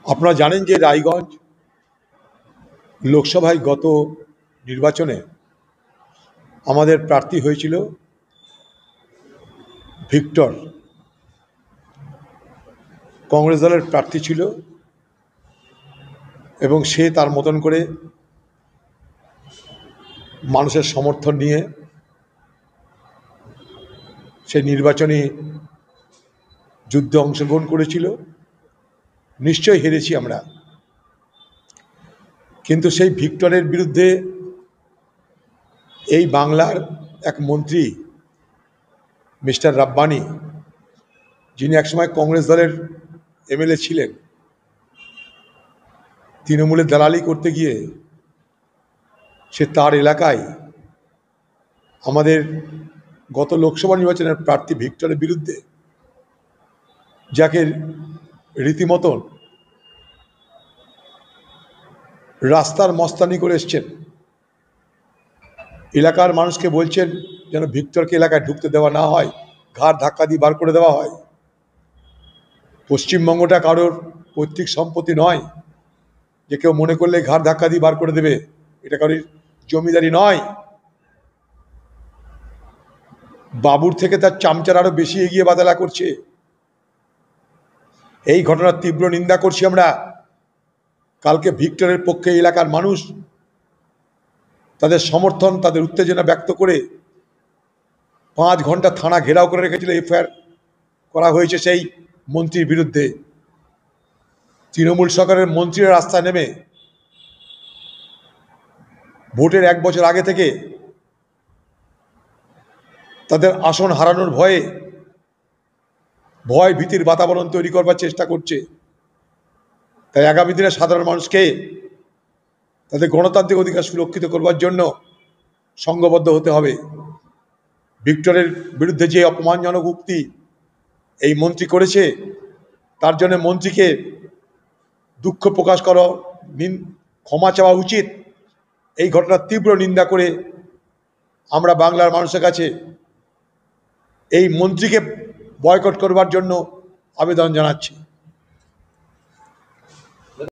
আপনারা জানেন যে রায়গঞ্জ লোকসভায় গত নির্বাচনে আমাদের প্রার্থী হয়েছিল ভিক্টর। কংগ্রেস দলের প্রার্থী ছিল এবং সে তার মতন করে মানুষের সমর্থন নিয়ে সে নির্বাচনী যুদ্ধে অংশগ্রহণ করেছিল। নিশ্চয়ই হেরেছি আমরা, কিন্তু সেই ভিক্টরের বিরুদ্ধে এই বাংলার এক মন্ত্রী মিস্টার রাব্বানি, যিনি একসময় কংগ্রেস দলের এমএলএ ছিলেন, তৃণমূলের দালালি করতে গিয়ে সে তার এলাকায় আমাদের গত লোকসভা নির্বাচনের প্রার্থী ভিক্টরের বিরুদ্ধে, যাকে রীতিমতন রাস্তার মস্তানি করে এসছেন, এলাকার মানুষকে বলছেন যেন ভিক্টরকে এলাকায় ঢুকতে দেওয়া না হয়, ঘাড় ধাক্কা দিয়ে বার করে দেওয়া হয়। পশ্চিমবঙ্গটা কারোর পৈতৃক সম্পত্তি নয় যে কেউ মনে করলে ঘাড় ধাক্কা দিয়ে বার করে দেবে। এটা কারোর জমিদারি নয়। বাবুর থেকে তার চামচার আরো বেশি এগিয়ে বাদালা করছে। এই ঘটনার তীব্র নিন্দা করছি আমরা। কালকে ভিক্টরের পক্ষে এলাকার মানুষ তাদের সমর্থন, তাদের উত্তেজনা ব্যক্ত করে 5 ঘন্টা থানা ঘেরাও করে রেখেছিল। এফআইআর করা হয়েছে সেই মন্ত্রীর বিরুদ্ধে। তৃণমূল সরকারের মন্ত্রীরা রাস্তায় নেমে ভোটের 1 বছর আগে থেকে তাদের আসন হারানোর ভয় ভীতির বাতাবরণ তৈরি করবার চেষ্টা করছে। তাই আগামী দিনে সাধারণ মানুষকে তাদের গণতান্ত্রিক অধিকার সুরক্ষিত করবার জন্য সংঘবদ্ধ হতে হবে। ভিক্টরের বিরুদ্ধে যে অপমানজনক উক্তি এই মন্ত্রী করেছে, তার জন্য মন্ত্রীকে দুঃখ প্রকাশ করা, ক্ষমা চাওয়া উচিত। এই ঘটনার তীব্র নিন্দা করে আমরা বাংলার মানুষের কাছে এই মন্ত্রীকে বয়কট করবার জন্য আবেদন জানাচ্ছি।